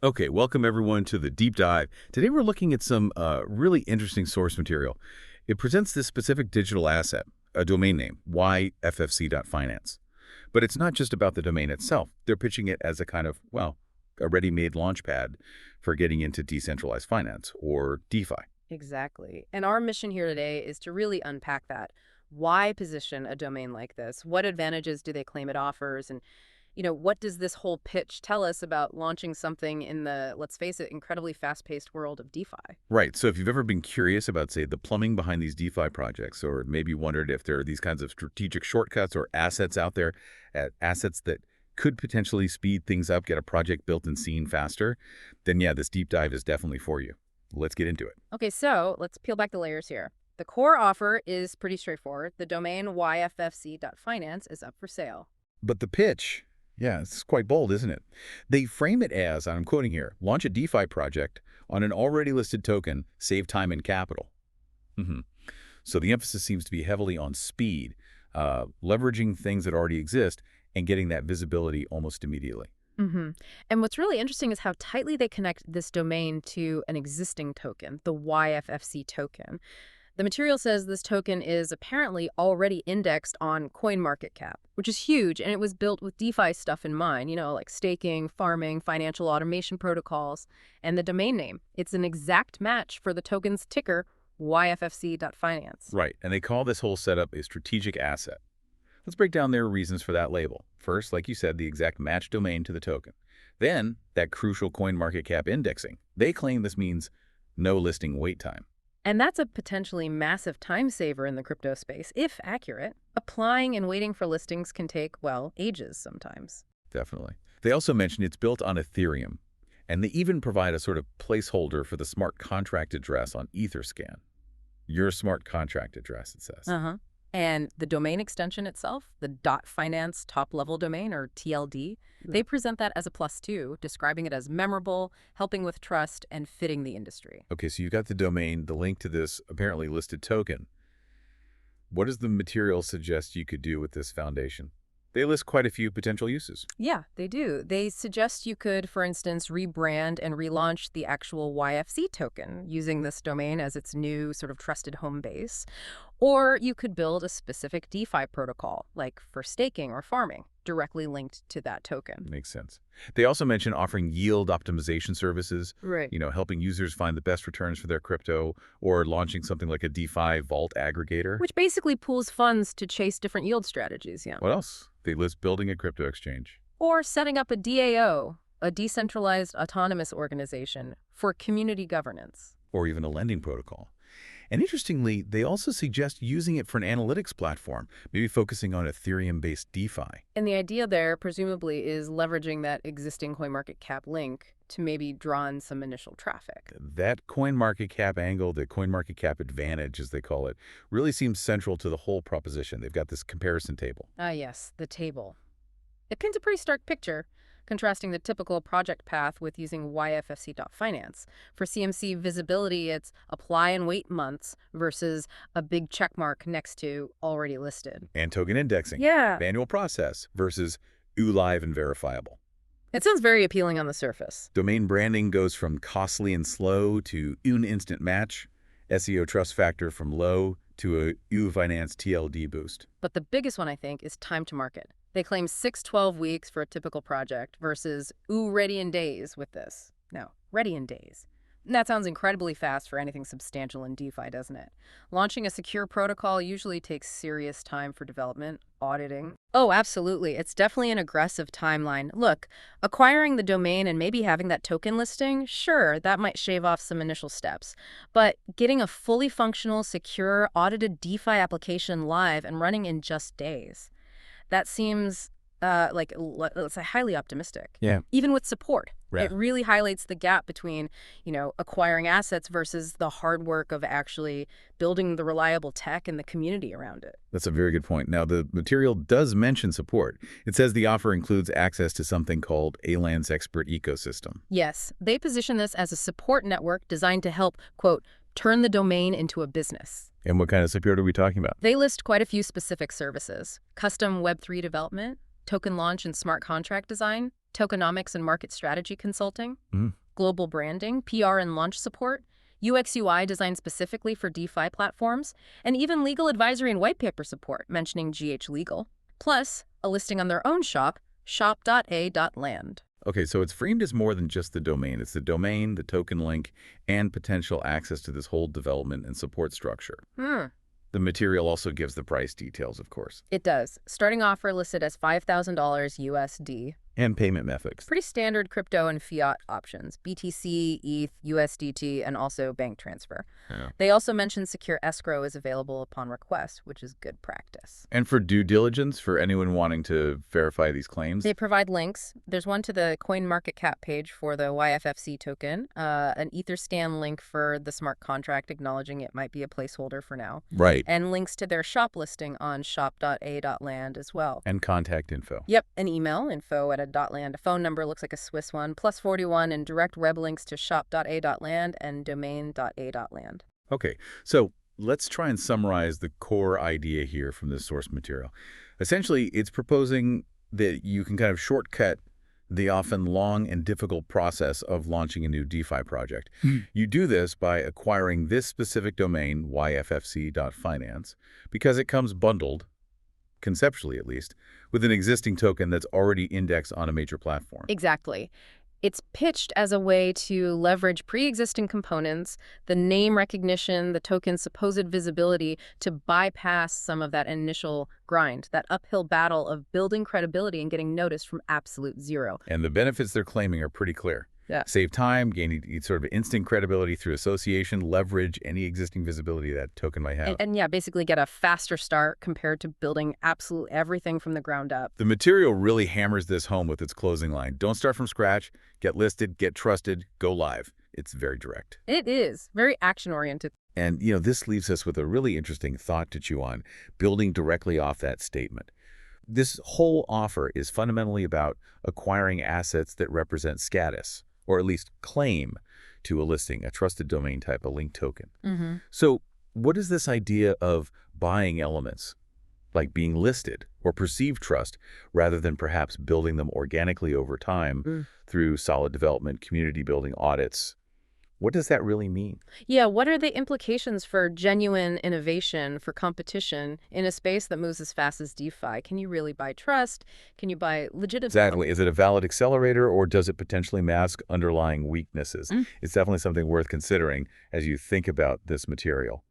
Okay, welcome everyone to the deep dive. Today we're looking at some really interesting source material. It presents this specific digital asset, a domain name, YFFC.finance. But it's not just about the domain itself. They're pitching it as a kind of, well, a ready-made launchpad for getting into decentralized finance, or DeFi. Exactly. And our mission here today is to really unpack that. Why position a domain like this? What advantages do they claim it offers? And, what does this whole pitch tell us about launching something in the, let's face it, incredibly fast-paced world of DeFi? Right, so if you've ever been curious about, say, the plumbing behind these DeFi projects, or maybe wondered if there are these kinds of strategic shortcuts or assets out there, assets that could potentially speed things up, get a project built and seen faster, then yeah, this deep dive is definitely for you. Let's get into it. Okay, so let's peel back the layers here. The core offer is pretty straightforward. The domain YFFC.finance is up for sale. But the pitch, yeah, it's quite bold, isn't it? They frame it as, I'm quoting here, launch a DeFi project on an already listed token, save time and capital. hmm So the emphasis seems to be heavily on speed, leveraging things that already exist and getting that visibility almost immediately. hmm And what's really interesting is how tightly they connect this domain to an existing token, the YFFC token. The material says this token is apparently already indexed on CoinMarketCap, which is huge, and it was built with DeFi stuff in mind, like staking, farming, financial automation protocols, and the domain name. It's an exact match for the token's ticker, YFFC.finance. Right, and they call this whole setup a strategic asset. Let's break down their reasons for that label. First, like you said, the exact match domain to the token. Then, that crucial CoinMarketCap indexing. They claim this means no listing wait time. And that's a potentially massive time saver in the crypto space, if accurate. Applying and waiting for listings can take, well, ages sometimes. Definitely. They also mention it's built on Ethereum, and they even provide a sort of placeholder for the smart contract address on Etherscan. Your smart contract address, it says. Uh-huh. And the domain extension itself, the .finance top-level domain, or TLD, they present that as a plus too, describing it as memorable, helping with trust, and fitting the industry. Okay, so you got the domain, the link to this apparently listed token. What does the material suggest you could do with this foundation? They list quite a few potential uses. Yeah, they do. They suggest you could, for instance, rebrand and relaunch the actual YFC token using this domain as its new sort of trusted home base. Or you could build a specific DeFi protocol, like for staking or farming, directly linked to that token. Makes sense. They also mention offering yield optimization services, Right. helping users find the best returns for their crypto, or launching something like a DeFi vault aggregator. Which basically pools funds to chase different yield strategies, yeah. What else? They list building a crypto exchange. Or setting up a DAO, a decentralized autonomous organization, for community governance. Or even a lending protocol. And interestingly, they also suggest using it for an analytics platform, maybe focusing on Ethereum-based DeFi. And the idea there, presumably, is leveraging that existing CoinMarketCap link to maybe draw in some initial traffic. That CoinMarketCap angle, the CoinMarketCap advantage, as they call it, really seems central to the whole proposition. They've got this comparison table. Ah, yes, the table. It paints a pretty stark picture, contrasting the typical project path with using YFFC.finance. For CMC visibility, it's apply and wait months versus a big checkmark next to already listed. And token indexing. Yeah. Manual process versus live and verifiable. It sounds very appealing on the surface. Domain branding goes from costly and slow to instant match. SEO trust factor from low to a finance TLD boost. But the biggest one, I think, is time to market. They claim 6-12 weeks for a typical project versus, ready in days with this. No, ready in days. And that sounds incredibly fast for anything substantial in DeFi, doesn't it? Launching a secure protocol usually takes serious time for development, auditing. Oh, absolutely. It's definitely an aggressive timeline. Look, acquiring the domain and maybe having that token listing, sure, that might shave off some initial steps. But getting a fully functional, secure, audited DeFi application live and running in just days, that seems let's say, highly optimistic. Yeah. Even with support. Yeah. It really highlights the gap between, acquiring assets versus the hard work of actually building the reliable tech and the community around it. That's a very good point. Now, the material does mention support. It says the offer includes access to something called ALAN's expert ecosystem. Yes, they position this as a support network designed to help, quote, turn the domain into a business. And what kind of support are we talking about? They list quite a few specific services: custom Web3 development, token launch and smart contract design, tokenomics and market strategy consulting, Mm. global branding, PR and launch support, UX/UI designed specifically for DeFi platforms, and even legal advisory and white paper support, mentioning GH Legal. Plus, a listing on their own shop, shop.a.land. Okay, so it's framed as more than just the domain. It's the domain, the token link, and potential access to this whole development and support structure. The material also gives the price details, of course, It does. Starting offer listed as $5,000 USD. and payment methods. Pretty standard crypto and fiat options, BTC, ETH, USDT, and also bank transfer. Yeah. They also mentioned secure escrow is available upon request, which is good practice. And for due diligence, for anyone wanting to verify these claims, They provide links. There's one to the CoinMarketCap page for the YFFC token, an Etherscan link for the smart contract acknowledging it might be a placeholder for now, right, and links to their shop listing on shop.a.land as well. and contact info. Yep, an email, info@a.land, a phone number, looks like a Swiss one, +41, and direct web links to shop.a.land and domain.a.land. Okay, so let's try and summarize the core idea here from this source material. Essentially, it's proposing that you can kind of shortcut the often long and difficult process of launching a new DeFi project. You do this by acquiring this specific domain, YFFC.finance, because it comes bundled, conceptually at least, with an existing token that's already indexed on a major platform. Exactly. It's pitched as a way to leverage pre-existing components, the name recognition, the token's supposed visibility, to bypass some of that initial grind, that uphill battle of building credibility and getting noticed from absolute zero. And the benefits they're claiming are pretty clear. Yeah. Save time, gain sort of instant credibility through association, leverage any existing visibility that token might have. And yeah, basically get a faster start compared to building absolutely everything from the ground up. The material really hammers this home with its closing line. Don't start from scratch. Get listed, get trusted, go live. It's very direct. It is very action-oriented. And, this leaves us with a really interesting thought to chew on, building directly off that statement. This whole offer is fundamentally about acquiring assets that represent status, or at least claim to a listing, a trusted domain type, a linked token. So what is this idea of buying elements, like being listed or perceived trust, rather than perhaps building them organically over time through solid development, community building, audits? What does that really mean? Yeah, what are the implications for genuine innovation, for competition in a space that moves as fast as DeFi? Can you really buy trust? Can you buy legitimate? Exactly. Is it a valid accelerator, or does it potentially mask underlying weaknesses? It's definitely something worth considering as you think about this material.